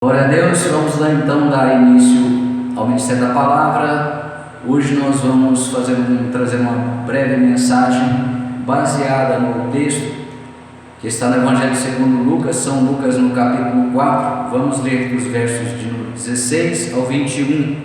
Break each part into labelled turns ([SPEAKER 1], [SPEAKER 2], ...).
[SPEAKER 1] Glória a Deus, vamos lá então dar início ao Ministério da Palavra. Hoje nós vamos trazer uma breve mensagem baseada no texto que está no Evangelho segundo Lucas, São Lucas no capítulo 4. Vamos ler dos versos de 16 ao 21.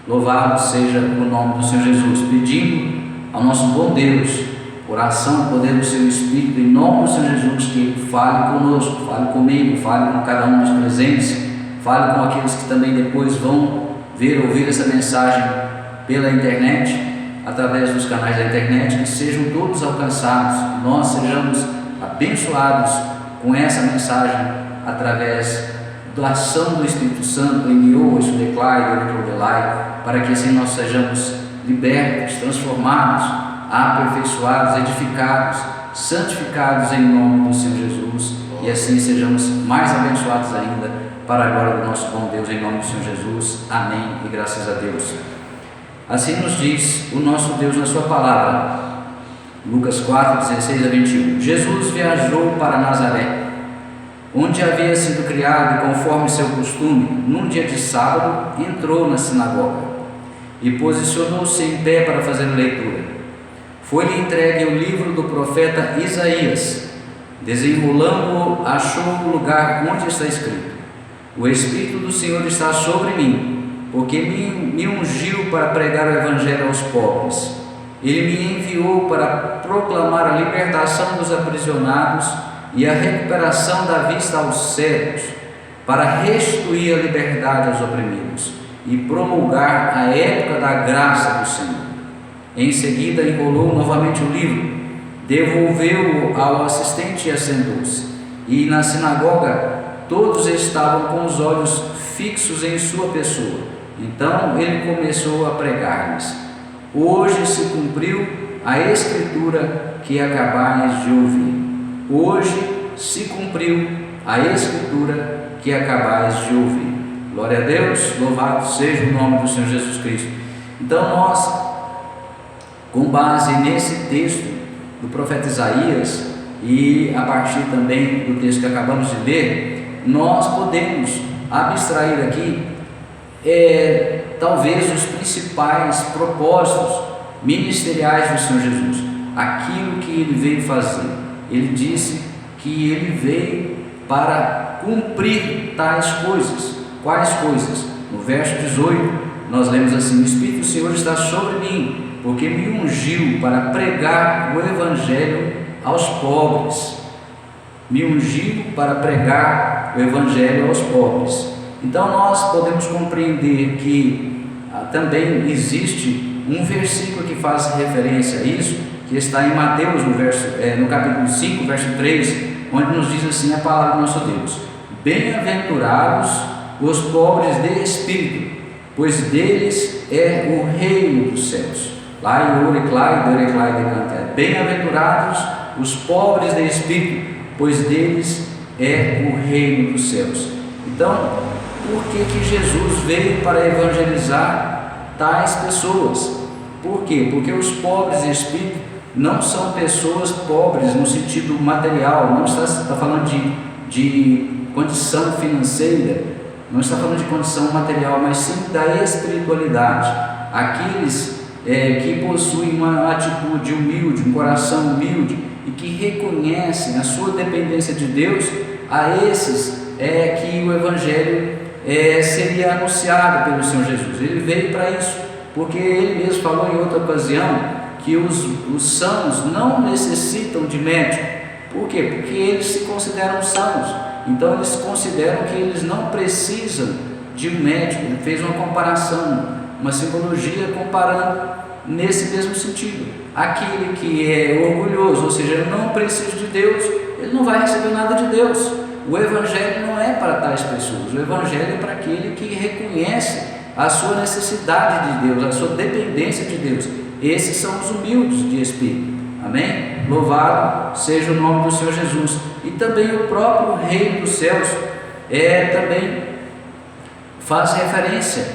[SPEAKER 1] Louvado seja o nome do Senhor Jesus, pedindo ao nosso bom Deus, oração, poder do seu Espírito, em nome do Senhor Jesus, que fale conosco, fale comigo, fale com cada um dos presentes, fale com aqueles que também depois vão ouvir essa mensagem pela internet, através dos canais da internet, que sejam todos alcançados, que nós sejamos abençoados com essa mensagem, através da ação do Espírito Santo em Dio, Declai, para que assim nós sejamos libertos, transformados, aperfeiçoados, edificados, santificados em nome do Senhor Jesus, e assim sejamos mais abençoados ainda, para a glória do nosso bom Deus, em nome do Senhor Jesus. Amém e graças a Deus. Assim nos diz o nosso Deus na sua palavra, Lucas 4, 16 a 21. Jesus viajou para Nazaré, onde havia sido criado, e conforme seu costume, num dia de sábado, entrou na sinagoga e posicionou-se em pé para fazer leitura. Foi-lhe entregue o livro do profeta Isaías. Desenrolando-o, achou o lugar onde está escrito: o Espírito do Senhor está sobre mim, porque me ungiu para pregar o Evangelho aos pobres. Ele me enviou para proclamar a libertação dos aprisionados e a recuperação da vista aos cegos, para restituir a liberdade aos oprimidos e promulgar a época da graça do Senhor. Em seguida enrolou novamente o livro, devolveu-o ao assistente e assentou-se. E na sinagoga todos estavam com os olhos fixos em sua pessoa. Então ele começou a pregar-lhes: hoje se cumpriu a escritura que acabais de ouvir. Hoje se cumpriu a escritura que acabais de ouvir. Glória a Deus, louvado seja o nome do Senhor Jesus Cristo. Então nós, com base nesse texto do profeta Isaías, e a partir também do texto que acabamos de ler, nós podemos abstrair aqui talvez os principais propósitos ministeriais do Senhor Jesus, aquilo que ele veio fazer. Ele disse que ele veio para cumprir tais coisas. Quais coisas? No verso 18 nós lemos assim: o Espírito do Senhor está sobre mim, porque me ungiu para pregar o Evangelho aos pobres. Me ungiu para pregar o Evangelho aos pobres. Então nós podemos compreender que também existe um versículo que faz referência a isso, que está em Mateus, no capítulo 5, verso 3, onde nos diz assim a palavra do nosso Deus: bem-aventurados os pobres de espírito, pois deles é o reino dos céus. Lá em Oriclai, bem-aventurados os pobres de espírito, pois deles é o reino dos céus. Então, por que Jesus veio para evangelizar tais pessoas? Por quê? Porque os pobres de espírito não são pessoas pobres no sentido material, não está falando de condição financeira, não está falando de condição material, mas sim da espiritualidade. Aqueles que possuem uma atitude humilde, um coração humilde, e que reconhecem a sua dependência de Deus, a esses que o Evangelho seria anunciado pelo Senhor Jesus. Ele veio para isso, porque ele mesmo falou em outra ocasião que os sãos não necessitam de médico. Por quê? Porque eles se consideram sãos, então eles consideram que eles não precisam de um médico. Ele fez uma comparação, uma simbologia comparando nesse mesmo sentido. Aquele que é orgulhoso, ou seja, ele não precisa de Deus, ele não vai receber nada de Deus. O Evangelho não é para tais pessoas, o Evangelho é para aquele que reconhece a sua necessidade de Deus, a sua dependência de Deus. Esses são os humildes de espírito. Amém? Louvado seja o nome do Senhor Jesus. E também o próprio reino dos céus também faz referência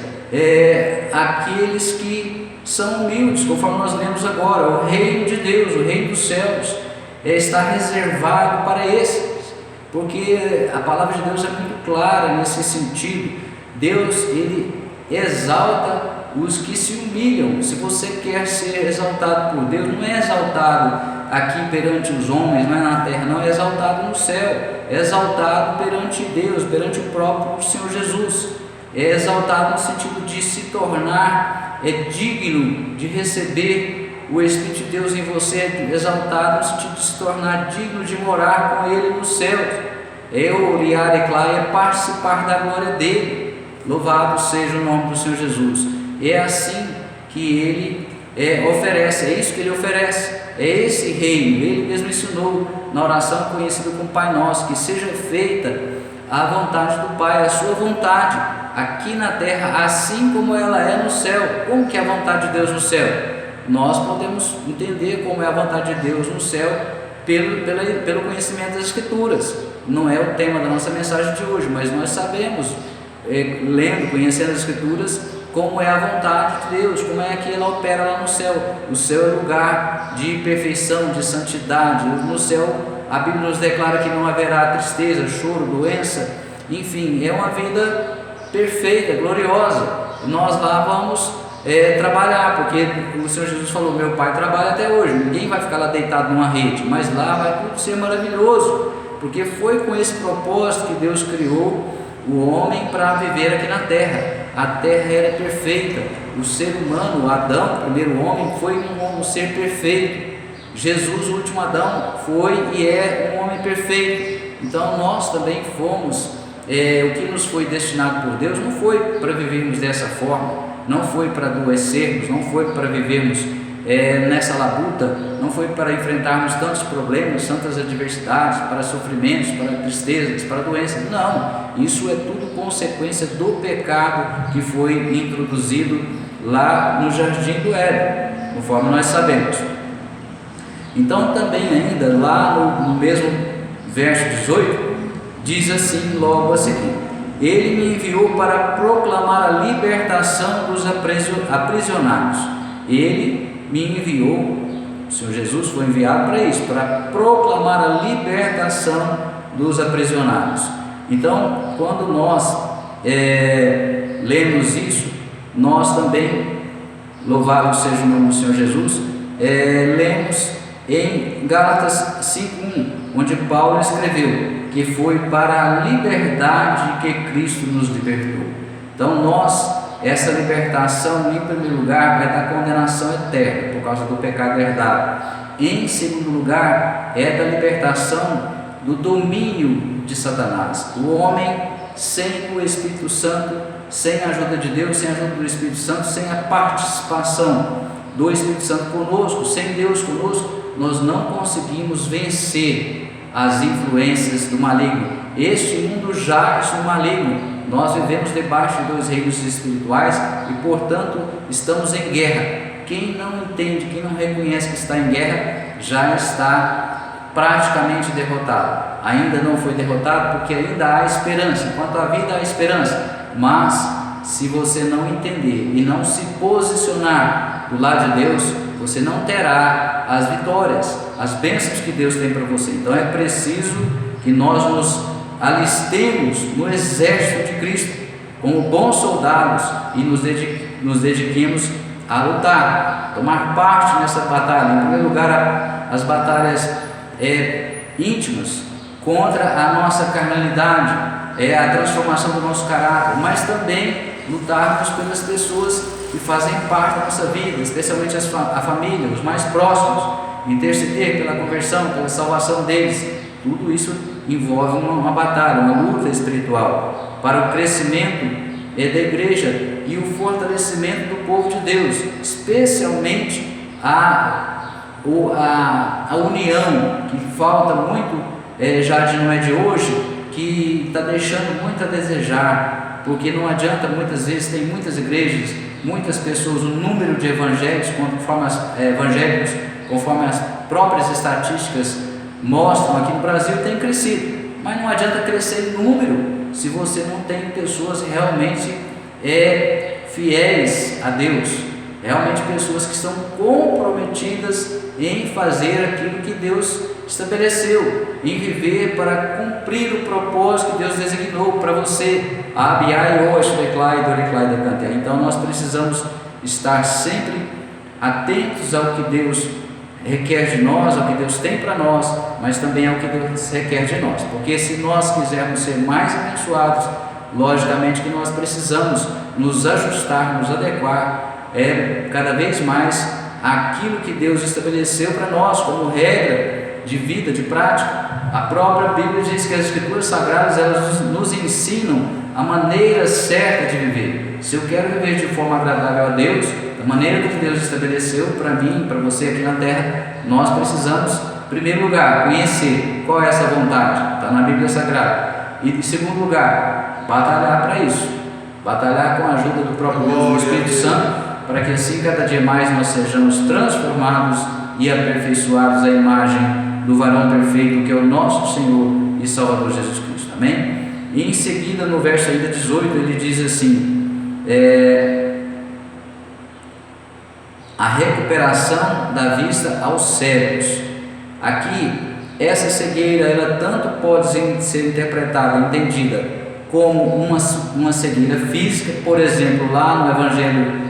[SPEAKER 1] àqueles que são humildes, conforme nós lemos agora. O reino de Deus, o reino dos céus está reservado para esses. porque a palavra de Deus é muito clara nesse sentido. Deus, Ele exalta os que se humilham. Se você quer ser exaltado por Deus, não é exaltado aqui perante os homens, não é na terra, não, é exaltado no céu, é exaltado perante Deus, perante o próprio Senhor Jesus, é exaltado no sentido de se tornar digno de receber o Espírito de Deus em você, é exaltado no sentido de se tornar digno de morar com Ele no céu, Oriar e Clá, é participar da glória dEle. Louvado seja o nome do Senhor Jesus. É assim que Ele oferece, é isso que Ele oferece, é esse reino. Ele mesmo ensinou na oração conhecida como Pai Nosso, que seja feita a vontade do Pai, a sua vontade, aqui na terra, assim como ela é no céu. Como que é a vontade de Deus no céu? Nós podemos entender como é a vontade de Deus no céu pelo conhecimento das Escrituras. Não é o tema da nossa mensagem de hoje, mas nós sabemos, lendo, conhecendo as Escrituras, como é a vontade de Deus, como é que ela opera lá no céu. O céu é lugar de perfeição, de santidade. No céu, a Bíblia nos declara que não haverá tristeza, choro, doença, enfim, é uma vida perfeita, gloriosa. Nós lá vamos trabalhar, porque o Senhor Jesus falou: meu Pai trabalha até hoje, ninguém vai ficar lá deitado numa rede, mas lá vai tudo ser maravilhoso, porque foi com esse propósito que Deus criou o homem para viver aqui na terra. A terra era perfeita, o ser humano, Adão, o primeiro homem, foi um ser perfeito. Jesus, o último Adão, foi e é um homem perfeito. Então nós também fomos, o que nos foi destinado por Deus não foi para vivermos dessa forma, não foi para adoecermos, não foi para vivermos nessa labuta, não foi para enfrentarmos tantos problemas, tantas adversidades, para sofrimentos, para tristezas, para doenças. Não, isso é tudo consequência do pecado que foi introduzido lá no jardim do Éden, conforme nós sabemos. Então também ainda lá no mesmo verso 18, diz assim logo a seguir: Ele me enviou para proclamar a libertação dos aprisionados. Ele me enviou, o Senhor Jesus foi enviado para isso, para proclamar a libertação dos aprisionados. Então, quando nós lemos isso, nós também, louvado seja o nome do Senhor Jesus, lemos em Gálatas 5:1, onde Paulo escreveu que foi para a liberdade que Cristo nos libertou. Então essa libertação, em primeiro lugar, é da condenação eterna, por causa do pecado herdado. Em segundo lugar, é da libertação do domínio de Satanás. O homem sem o Espírito Santo, sem a ajuda de Deus, sem a ajuda do Espírito Santo, sem a participação do Espírito Santo conosco, sem Deus conosco, nós não conseguimos vencer as influências do maligno. Este mundo jaz no maligno. Nós vivemos debaixo de dois reinos espirituais e, portanto, estamos em guerra. Quem não entende, quem não reconhece que está em guerra, já está praticamente derrotado. Ainda não foi derrotado porque ainda há esperança. Enquanto há vida, há esperança. Mas, se você não entender e não se posicionar do lado de Deus, você não terá as vitórias, as bênçãos que Deus tem para você. Então é preciso que nós nos alistemos no exército de Cristo como bons soldados e nos dediquemos a lutar, tomar parte nessa batalha. Em primeiro lugar, as batalhas íntimas contra a nossa carnalidade, a transformação do nosso caráter, mas também lutarmos pelas pessoas que fazem parte da nossa vida, especialmente a família, os mais próximos, interceder pela conversão, pela salvação deles. Tudo isso envolve uma batalha, uma luta espiritual para o crescimento da igreja e o fortalecimento do povo de Deus, especialmente a união, que falta muito, já não é de hoje, que está deixando muito a desejar, porque não adianta, muitas vezes tem muitas igrejas, muitas pessoas, o número de evangélicos, conforme as próprias estatísticas mostram aqui no Brasil, tem crescido, mas não adianta crescer em número se você não tem pessoas realmente fiéis a Deus. realmente pessoas que estão comprometidas em fazer aquilo que Deus estabeleceu, em viver para cumprir o propósito que Deus designou para você. Então nós precisamos estar sempre atentos ao que Deus requer de nós, ao que Deus tem para nós, mas também ao que Deus requer de nós, porque se nós quisermos ser mais abençoados, logicamente que nós precisamos nos ajustar, nos adequar cada vez mais àquilo que Deus estabeleceu para nós como regra de vida, de prática. A própria Bíblia diz que as Escrituras Sagradas, elas nos ensinam a maneira certa de viver. Se eu quero viver de forma agradável a Deus, da maneira que Deus estabeleceu para mim, para você aqui na terra, nós precisamos, em primeiro lugar, conhecer qual é essa vontade, está na Bíblia Sagrada, e em segundo lugar, batalhar para isso, batalhar com a ajuda do próprio Deus, do Espírito Santo, para que assim cada dia mais nós sejamos transformados e aperfeiçoados à imagem do varão perfeito, que é o nosso Senhor e Salvador Jesus Cristo. Amém? E em seguida, no verso ainda 18, ele diz assim: a recuperação da vista aos cegos. Aqui, essa cegueira, ela tanto pode ser interpretada, entendida como uma cegueira física. Por exemplo, lá no Evangelho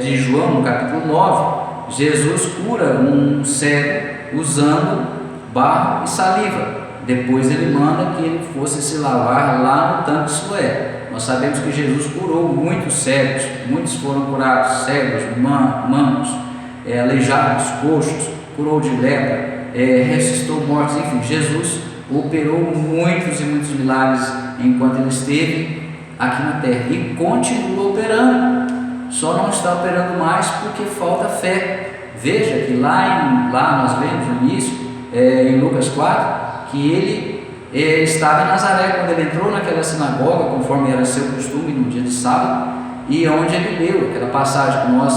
[SPEAKER 1] de João, no capítulo 9, Jesus cura um cego usando barro e saliva. Depois ele manda que ele fosse se lavar lá no tanque de Siloé. Nós sabemos que Jesus curou muitos cegos, muitos foram curados, cegos, mancos, aleijados, coxos, curou de lepra, ressuscitou mortos, enfim, Jesus operou muitos e muitos milagres enquanto ele esteve aqui na terra e continua operando, só não está operando mais porque falta fé. Veja que lá nós vemos no início, em Lucas 4, que ele estava em Nazaré quando ele entrou naquela sinagoga, conforme era seu costume no dia de sábado, e onde ele leu aquela passagem que nós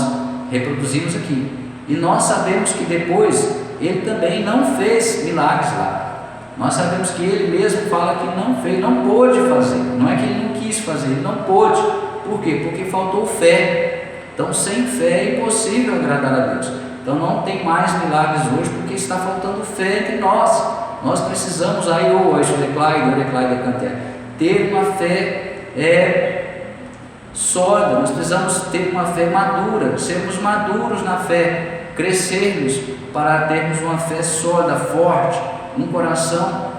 [SPEAKER 1] reproduzimos aqui. E nós sabemos que depois ele também não fez milagres lá. Nós sabemos que ele mesmo fala que não fez, não pôde fazer. Não é que ele não quis fazer, ele não pôde. Por quê? Porque faltou fé. Então, sem fé é impossível agradar a Deus. Então, não tem mais milagres hoje porque está faltando fé entre nós. Nós precisamos ter uma fé sólida, nós precisamos ter uma fé madura, sermos maduros na fé, crescermos para termos uma fé sólida, forte, um coração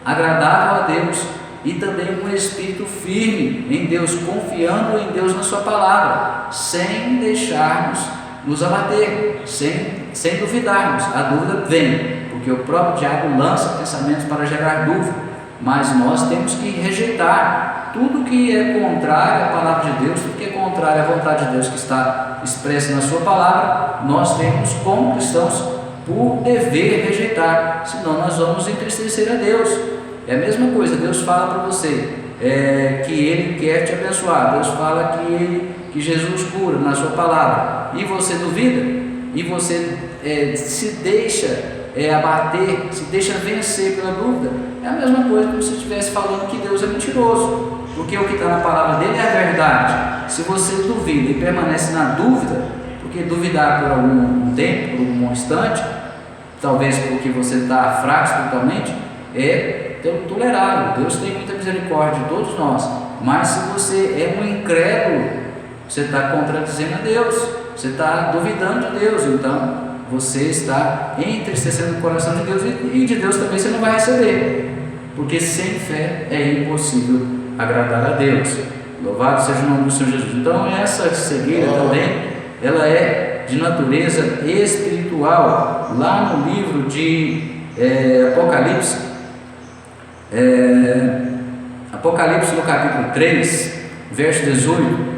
[SPEAKER 1] agradável a Deus e também um espírito firme em Deus, confiando em Deus na sua palavra, sem deixarmos nos abater, sem duvidarmos. A dúvida vem, porque o próprio diabo lança pensamentos para gerar dúvida, mas nós temos que rejeitar tudo que é contrário à palavra de Deus, tudo que é contrário à vontade de Deus que está expressa na sua palavra. Nós temos, como cristãos, por dever rejeitar, senão nós vamos entristecer a Deus. É a mesma coisa, Deus fala para você que Ele quer te abençoar, Deus fala que Jesus cura na sua palavra, e você duvida, e você se deixa abater, se deixa vencer pela dúvida. É a mesma coisa como se estivesse falando que Deus é mentiroso, porque o que está na palavra dele é a verdade. Se você duvida e permanece na dúvida, porque duvidar por algum tempo, por um instante, talvez porque você está fraco espiritualmente, é tolerável. Deus tem muita misericórdia de todos nós, mas se você é um incrédulo, você está contradizendo a Deus, você está duvidando de Deus, então você está entristecendo o coração de Deus, e de Deus também você não vai receber, porque sem fé é impossível agradar a Deus. Louvado seja o nome do Senhor Jesus. Então essa cegueira também, ela é de natureza espiritual. Lá no livro de Apocalipse, Apocalipse no capítulo 3, verso 18,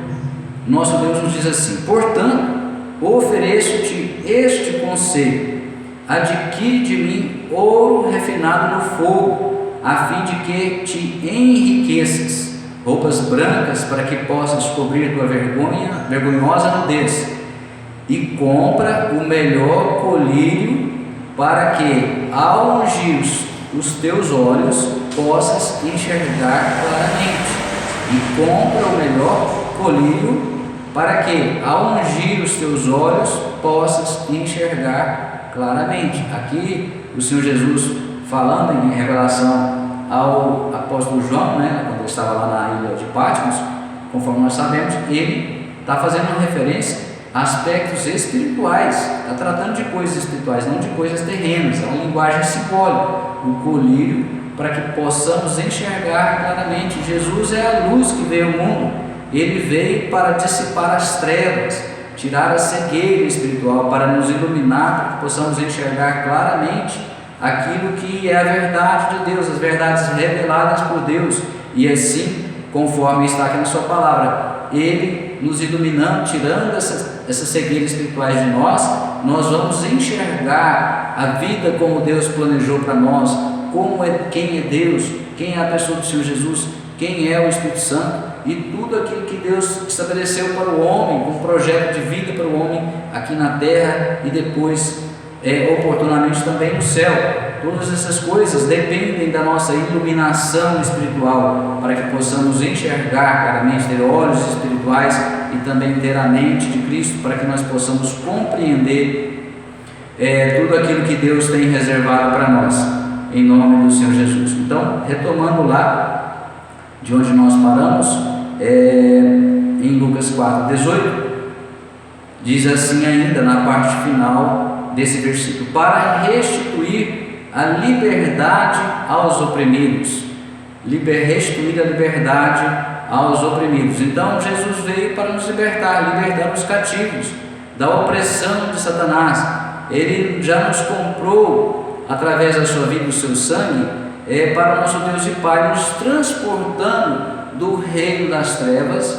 [SPEAKER 1] nosso Deus nos diz assim: portanto, ofereço-te este conselho, adquire de mim ouro refinado no fogo, a fim de que te enriqueças, roupas brancas para que possas cobrir tua vergonhosa nudez, e compra o melhor colírio, para que ao ungir os teus olhos possas enxergar claramente, e compra o melhor colírio para que, ao ungir os teus olhos, possas enxergar claramente. Aqui o Senhor Jesus, falando em revelação ao apóstolo João, quando ele estava lá na ilha de Patmos, conforme nós sabemos, ele está fazendo uma referência a aspectos espirituais, está tratando de coisas espirituais, não de coisas terrenas. É uma linguagem simbólica, o colírio, para que possamos enxergar claramente. Jesus é a luz que veio ao mundo, ele veio para dissipar as trevas, tirar a cegueira espiritual, para nos iluminar, para que possamos enxergar claramente aquilo que é a verdade de Deus, as verdades reveladas por Deus, e assim, conforme está aqui na sua palavra, ele nos iluminando, tirando essas cegueiras espirituais de nós vamos enxergar a vida como Deus planejou para nós, quem é Deus, quem é a pessoa do Senhor Jesus, quem é o Espírito Santo, e tudo aquilo que Deus estabeleceu para o homem, um projeto de vida para o homem aqui na terra e depois oportunamente também no céu. Todas essas coisas dependem da nossa iluminação espiritual, para que possamos enxergar claramente, ter olhos espirituais e também ter a mente de Cristo, para que nós possamos compreender tudo aquilo que Deus tem reservado para nós, em nome do Senhor Jesus. Então, retomando lá de onde nós paramos, em Lucas 4:18, diz assim ainda na parte final desse versículo: para restituir a liberdade aos oprimidos. Restituir a liberdade aos oprimidos. Então Jesus veio para nos libertar os cativos da opressão de Satanás. Ele já nos comprou através da sua vida, do seu sangue, para o nosso Deus e Pai, nos transportando do reino das trevas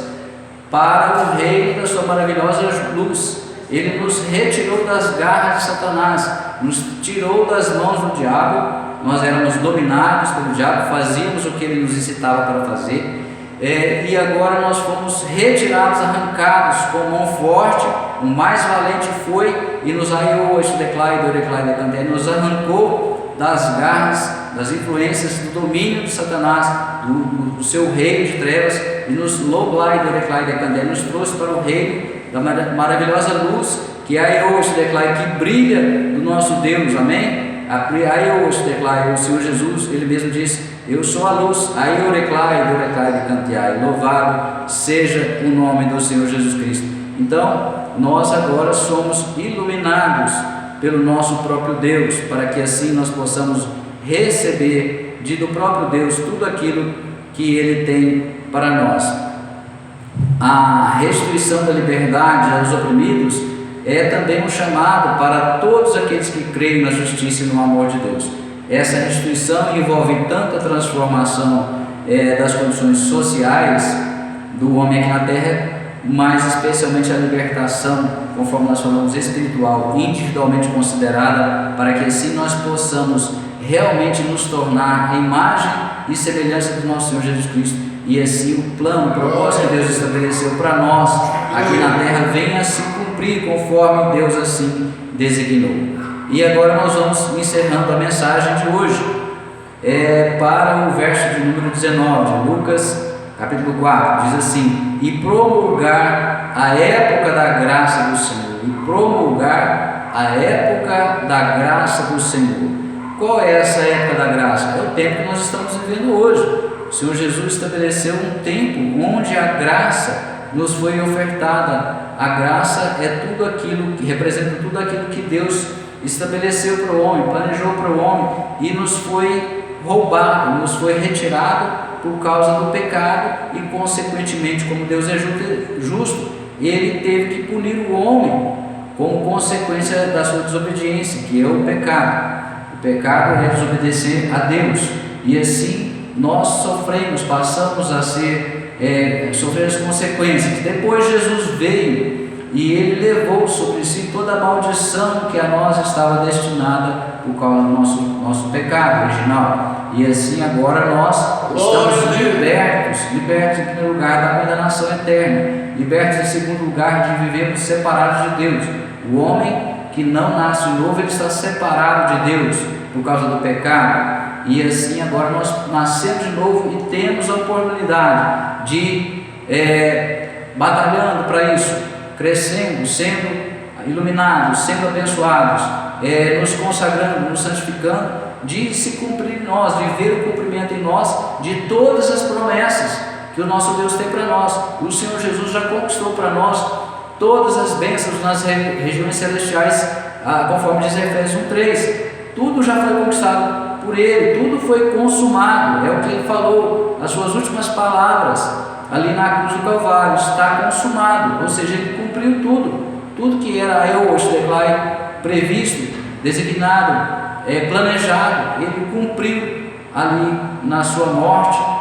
[SPEAKER 1] para o reino da sua maravilhosa luz. Ele nos retirou das garras de Satanás, nos tirou das mãos do diabo. Nós éramos dominados pelo diabo, fazíamos o que ele nos incitava para fazer, e agora nós fomos retirados, arrancados com mão forte. O mais valente foi e nos aiou, nos arrancou das garras, das influências do domínio de Satanás, do seu reino de trevas, e nos nos trouxe para o reino da maravilhosa luz, que é que brilha do nosso Deus. Amém? O Senhor Jesus, ele mesmo disse: eu sou a luz. Louvado seja o nome do Senhor Jesus Cristo. Então nós agora somos iluminados pelo nosso próprio Deus, para que assim nós possamos receber do próprio Deus tudo aquilo que ele tem para nós. A restituição da liberdade aos oprimidos é também um chamado para todos aqueles que creem na justiça e no amor de Deus. Essa restituição envolve tanto a transformação das condições sociais do homem aqui na terra, mas especialmente a libertação, conforme nós falamos, espiritual, individualmente considerada, para que assim nós possamos realmente nos tornar a imagem e semelhança do nosso Senhor Jesus Cristo, e assim o plano, o propósito que Deus estabeleceu para nós aqui na terra venha a se cumprir conforme Deus assim designou. E agora nós vamos encerrando a mensagem de hoje para o verso de número 19 de Lucas capítulo 4, diz assim: e promulgar a época da graça do Senhor. E promulgar a época da graça do Senhor. Qual é essa época da graça? É o tempo que nós estamos vivendo hoje. O Senhor Jesus estabeleceu um tempo onde a graça nos foi ofertada. A graça é tudo aquilo que representa tudo aquilo que Deus estabeleceu para o homem, planejou para o homem, e nos foi roubado, nos foi retirado por causa do pecado, e consequentemente, como Deus é justo, ele teve que punir o homem como consequência da sua desobediência, que é o pecado. O pecado é desobedecer a Deus, e assim nós sofremos, passamos a sofrer as consequências. Depois Jesus veio e ele levou sobre si toda a maldição que a nós estava destinada por causa do nosso pecado original. E assim agora nós estamos libertos em primeiro lugar da condenação eterna, libertos em segundo lugar de vivermos separados de Deus. O homem que não nasce de novo, ele está separado de Deus por causa do pecado. E assim agora nós nascemos de novo e temos a oportunidade de batalhando para isso, crescendo, sendo iluminados, sendo abençoados, nos consagrando, nos santificando, de se cumprir em nós, de ver o cumprimento em nós de todas as promessas que o nosso Deus tem para nós. O Senhor Jesus já conquistou para nós todas as bênçãos nas regiões celestiais, conforme diz Efésios 1:3. Tudo já foi conquistado por Ele, tudo foi consumado, é o que Ele falou, as suas últimas palavras ali na cruz do Calvário: está consumado. Ou seja, Ele cumpriu tudo que era previsto, designado, planejado. Ele cumpriu ali na sua morte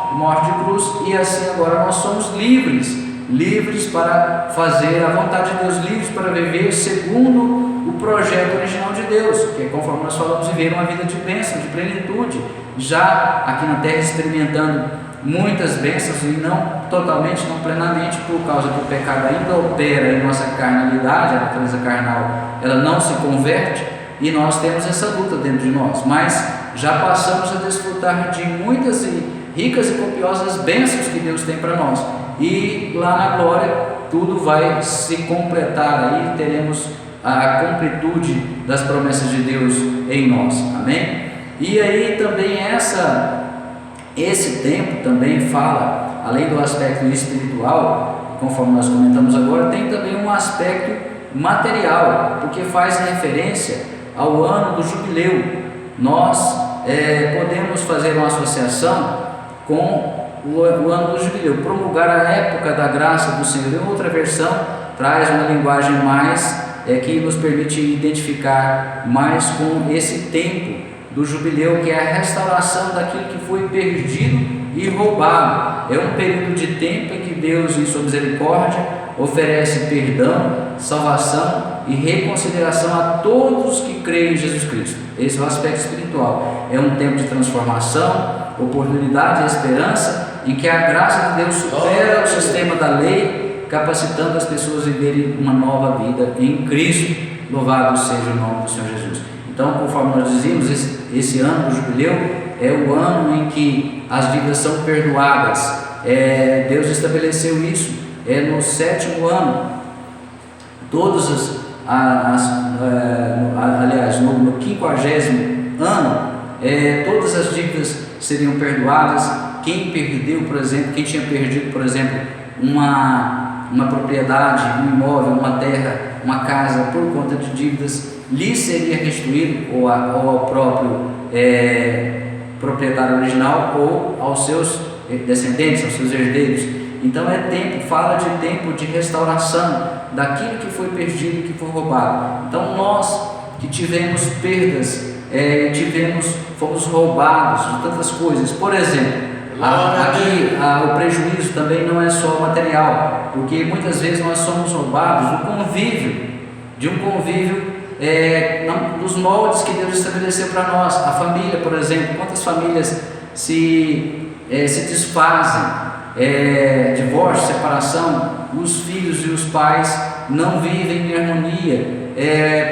[SPEAKER 1] de cruz, e assim agora nós somos livres para fazer a vontade de Deus, livres para viver segundo o projeto original de Deus, que é, conforme nós falamos, viver uma vida de bênção, de plenitude, já aqui na terra experimentando muitas bênçãos, e não totalmente, não plenamente, por causa que o pecado ainda opera em nossa carnalidade. A natureza carnal, ela não se converte, e nós temos essa luta dentro de nós, mas já passamos a desfrutar de muitas e ricas e copiosas bênçãos que Deus tem para nós, e lá na glória tudo vai se completar, aí teremos a completude das promessas de Deus em nós, amém? E aí também esse tempo também fala, além do aspecto espiritual, conforme nós comentamos agora, tem também um aspecto material, porque faz referência ao ano do jubileu. Nós podemos fazer uma associação com o ano do jubileu, promulgar a época da graça do Senhor. Em outra versão traz uma linguagem mais que nos permite identificar mais com esse tempo do jubileu, que é a restauração daquilo que foi perdido e roubado. É um período de tempo em que Deus, em sua misericórdia, oferece perdão, salvação e reconciliação a todos que creem em Jesus Cristo. Esse é o aspecto espiritual. É um tempo de transformação, oportunidade e esperança, em que a graça de Deus supera o sistema da lei, capacitando as pessoas a viverem uma nova vida em Cristo. Louvado seja o nome do Senhor Jesus. Então, conforme nós dizíamos, esse ano do jubileu é o ano em que as dívidas são perdoadas. Deus estabeleceu isso no 7º ano. Todas aliás, no 50º ano, todas as dívidas seriam perdoadas. Quem perdeu, por exemplo, quem tinha perdido, por exemplo, uma propriedade, um imóvel, uma terra, uma casa, por conta de dívidas, lhe seria restituído, ou ao próprio proprietário original, ou aos seus descendentes, aos seus herdeiros. Então fala de tempo de restauração daquilo que foi perdido e que foi roubado. Então nós que tivemos perdas, fomos roubados de tantas coisas. Por exemplo, aqui o prejuízo também não é só material, porque muitas vezes nós somos roubados de um convívio nos moldes que Deus estabeleceu para nós. A família, por exemplo, quantas famílias se desfazem, divórcio, separação, os filhos e os pais não vivem em harmonia,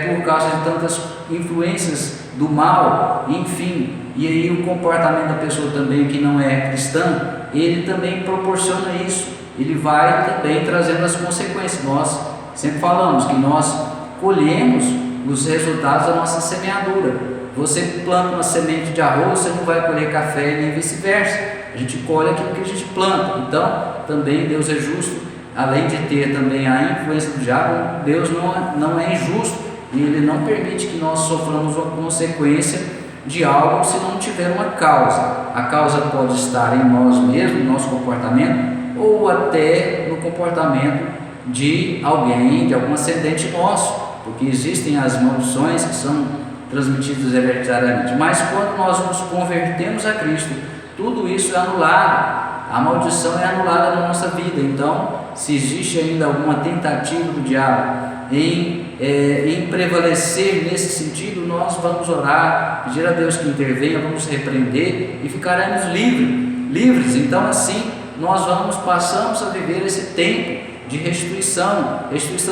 [SPEAKER 1] por causa de tantas influências do mal, enfim. E aí o comportamento da pessoa também que não é cristã, ele também proporciona isso, ele vai também trazendo as consequências. Nós sempre falamos que nós colhemos os resultados da nossa semeadura. Você planta uma semente de arroz, você não vai colher café, nem vice-versa. A gente colhe aquilo que a gente planta. Então também Deus é justo, além de ter também a influência do diabo. Deus não é injusto, e Ele não permite que nós soframos uma consequência de algo se não tiver uma causa. A causa pode estar em nós mesmos, no nosso comportamento, ou até no comportamento de alguém, de algum ascendente nosso, porque existem as maldições que são transmitidas hereditariamente. Mas quando nós nos convertemos a Cristo, tudo isso é anulado, a maldição é anulada na nossa vida. Então, se existe ainda alguma tentativa do diabo em prevalecer nesse sentido, nós vamos orar, pedir a Deus que intervenha, vamos repreender e ficaremos livres. Então assim nós passamos a viver esse tempo de restituição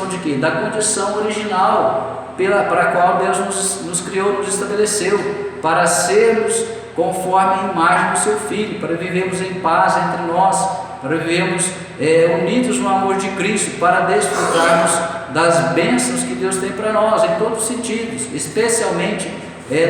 [SPEAKER 1] de quê? Da condição original para a qual Deus nos criou, nos estabeleceu, para sermos conforme a imagem do seu Filho, para vivermos em paz entre nós, para vivermos unidos no amor de Cristo, para desfrutarmos das bênçãos que Deus tem para nós, em todos os sentidos, especialmente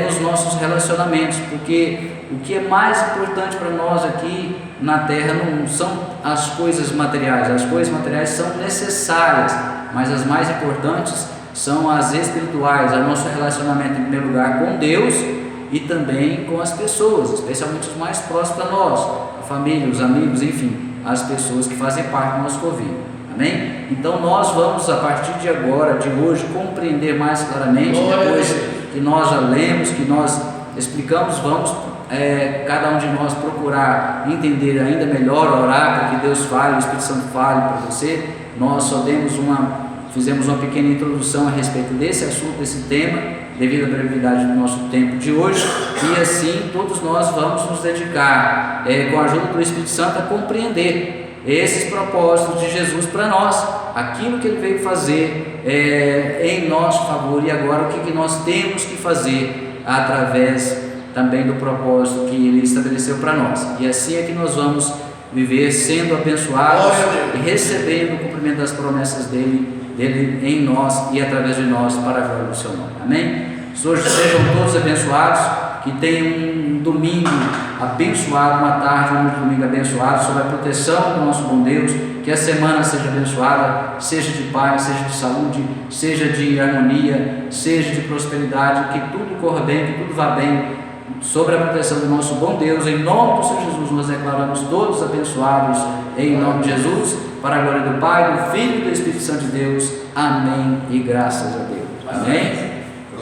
[SPEAKER 1] nos nossos relacionamentos, porque o que é mais importante para nós aqui na terra não são as coisas materiais. As coisas materiais são necessárias, mas as mais importantes são as espirituais, o nosso relacionamento em primeiro lugar com Deus e também com as pessoas, especialmente os mais próximos a nós, a família, os amigos, enfim, as pessoas que fazem parte do nosso convívio. Amém? Então nós vamos, a partir de agora, de hoje, compreender mais claramente, depois que nós já lemos, que nós explicamos, vamos cada um de nós procurar entender ainda melhor, orar para que Deus fale, o Espírito Santo fale para você. Nós só fizemos uma pequena introdução a respeito desse assunto, desse tema, devido à brevidade do nosso tempo de hoje, e assim todos nós vamos nos dedicar, com a ajuda do Espírito Santo, a compreender esses propósitos de Jesus para nós, aquilo que Ele veio fazer em nosso favor, e agora o que nós temos que fazer através também do propósito que Ele estabeleceu para nós. E assim é que nós vamos viver sendo abençoados e recebendo o cumprimento das promessas dele em nós e através de nós, para a glória do seu nome. Amém? Hoje sejam todos abençoados, que tenham um domingo abençoado, uma tarde, um domingo abençoado, sob a proteção do nosso bom Deus. Que a semana seja abençoada, seja de paz, seja de saúde, seja de harmonia, seja de prosperidade, que tudo corra bem, que tudo vá bem, sobre a proteção do nosso bom Deus. Em nome do Senhor Jesus, nós declaramos todos abençoados, em nome de Jesus, para a glória do Pai, do Filho e do Espírito Santo de Deus. Amém e graças a Deus. Amém.